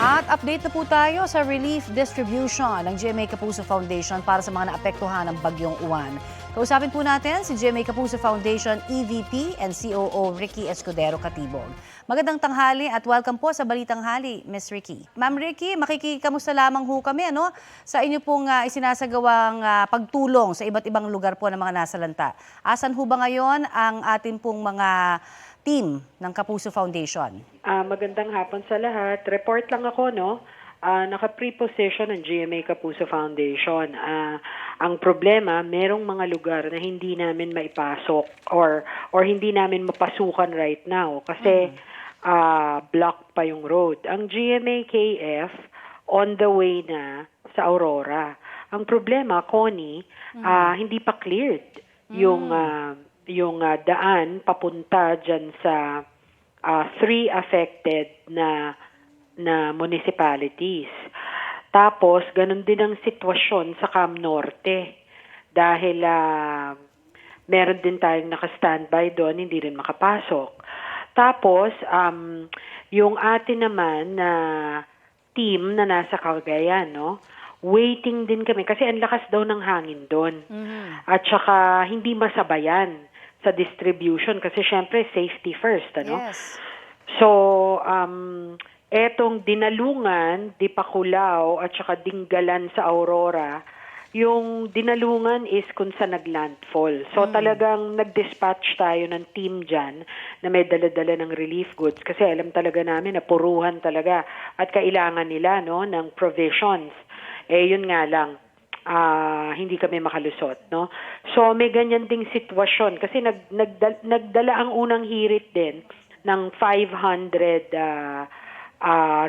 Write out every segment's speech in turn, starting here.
At update na po tayo sa relief distribution ng GMA Kapuso Foundation para sa mga naapektuhan ng Bagyong Uwan. Kausapin po natin si GMA Kapuso Foundation EVP and COO Ricky Escudero Katibog. Magandang tanghali at welcome po sa Balitang Hali, Ms. Ricky. Ma'am Ricky, makikikamusta lamang ho kami sa inyo pong isinasagawang pagtulong sa iba't ibang lugar po ng mga nasalanta. Asan ho ba ngayon ang atin pong mga team ng Kapuso Foundation? Magandang hapon sa lahat. Report lang ako, naka-preposition ng GMA Kapuso Foundation. Ang problema, merong mga lugar na hindi namin maipasok or hindi namin mapasukan right now kasi blocked pa yung road. Ang GMA KF on the way na sa Aurora. Ang problema, Connie, hindi pa cleared yung daan papunta dyan sa 3 affected na municipalities. Tapos, ganun din ang sitwasyon sa Cam Norte. Dahil meron din tayong naka-standby doon, hindi rin makapasok. Tapos, yung atin naman na team na nasa Cagayan, waiting din kami kasi ang lakas daw ng hangin doon. At saka hindi masabayan sa distribution kasi syempre safety first, Yes. So, etong Dinalungan, Dipakulaw at saka Dinggalan sa Aurora, yung Dinalungan is kung saan naglandfall. So talagang nag-dispatch tayo ng team dyan na may dala-dala ng relief goods kasi alam talaga namin na puruhan talaga at kailangan nila ng provisions. Yun nga lang, hindi kami makalusot, So may ganyan ding sitwasyon kasi nagdala ang unang hirit din ng 500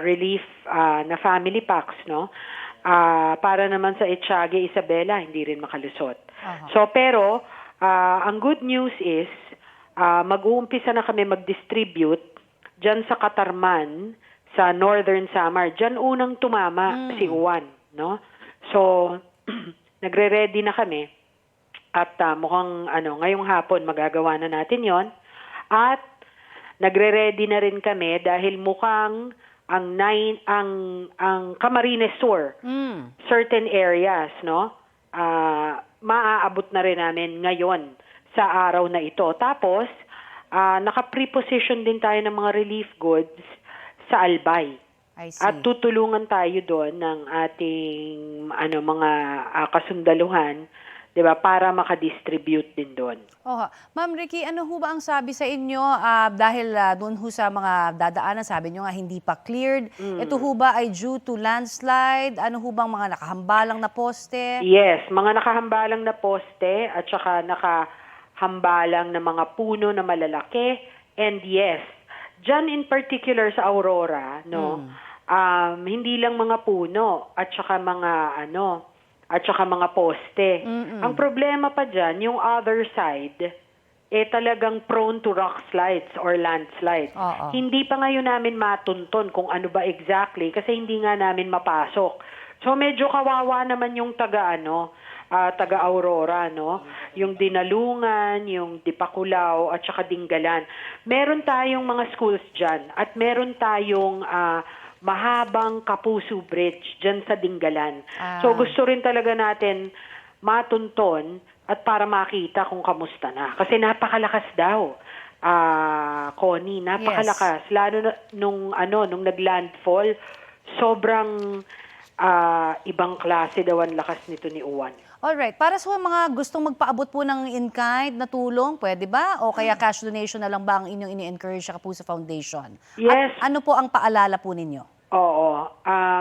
relief na family packs, para naman sa Etiague, Isabela, hindi rin makalusot. So pero ang good news is mag-uumpisa na kami mag-distribute diyan sa Katarman, sa Northern Samar. Diyan unang tumama si Uwan, So nagre-ready na kami at mukhang ngayong hapon magagawa na natin 'yon. At nagre-ready na rin kami dahil mukhang ang Camarines Sur, certain areas, maaabot na rin namin ngayon sa araw na ito. Tapos naka-preposition din tayo ng mga relief goods sa Albay. I see. At tutulungan tayo doon ng ating mga kasundaluhan, 'di ba, para maka-distribute din doon. Ma'am Ricky, ano ho ba ang sabi sa inyo dahil doon ho sa mga dadaanan, sabi nyo nga hindi pa cleared. Ito ho ba ay due to landslide? Ano ho bang mga nakahambalang na poste? Yes, mga nakahambalang na poste at saka nakahambalang na mga puno na malalaki. And yes, dyan in particular sa Aurora, hindi lang mga puno at saka mga poste. Ang problema pa dyan, yung other side, talagang prone to rock slides or landslides. Hindi pa ngayon namin matunton kung ano ba exactly kasi hindi nga namin mapasok. So medyo kawawa naman yung taga Aurora, yung Dinalungan, yung Dipakulaw at saka Dinggalan. Meron tayong mga schools dyan at meron tayong mahabang Kapuso Bridge dyan sa Dinggalan. So gusto rin talaga natin matunton at para makita kung kamusta na. Kasi napakalakas daw, Connie, napakalakas. Yes. Lalo na nung naglandfall, sobrang ibang klase daw ang lakas nito ni Uwan. Alright, para sa mga gustong magpaabot po ng in-kind na tulong, pwede ba? O kaya cash donation na lang ba ang inyong ini-encourage sa Kapuso Foundation? Yes. At ano po ang paalala po ninyo? Oo.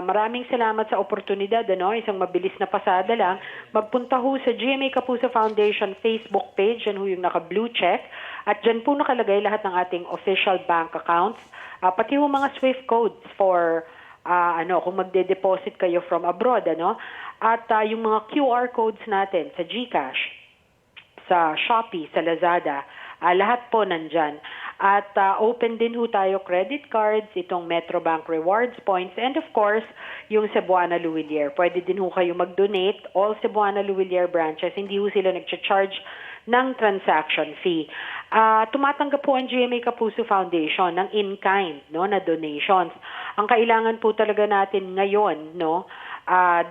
Maraming salamat sa oportunidad. Isang mabilis na pasada lang. Magpunta ho sa GMA Kapuso Foundation Facebook page. Yan ho yung naka-blue check. At dyan po nakalagay lahat ng ating official bank accounts. Pati ho mga SWIFT codes for kung magde-deposit kayo from abroad. At yung mga QR codes natin sa GCash, sa Shopee, sa Lazada, lahat po nandyan. At open din ho tayo credit cards, itong Metrobank Rewards Points, and of course, yung Cebuana Luwilier. Pwede din ho kayo mag-donate. All Cebuana Luwilier branches, hindi ho sila nag-charge ng transaction fee. Tumatanggap po ang GMA Kapuso Foundation ng in-kind, no, na donations. Ang kailangan po talaga natin ngayon, no,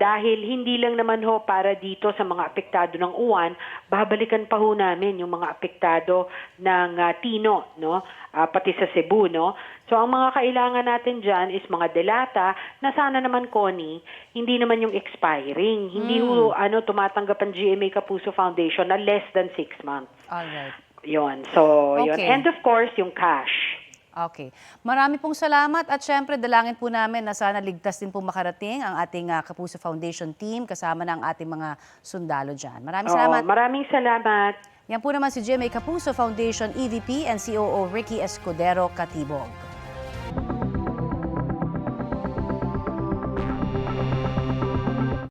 dahil hindi lang naman ho para dito sa mga apektado ng uwan, babalikan pa ho namin yung mga apektado ng Tino, no? Pati sa Cebu, no? So ang mga kailangan natin dyan is mga delata na sana naman, Connie, hindi naman yung expiring. Hindi ho tumatanggap ang GMA Kapuso Foundation na less than 6 months. Alright. Yun. So, yun. Okay. And of course, yung cash. Okay. Marami pong salamat at syempre dalangin po namin na sana ligtas din po makarating ang ating Kapuso Foundation team kasama ng ating mga sundalo dyan. Maraming salamat. Maraming salamat. Yan po naman si GMA Kapuso Foundation EVP and COO Ricky Escudero Katibog.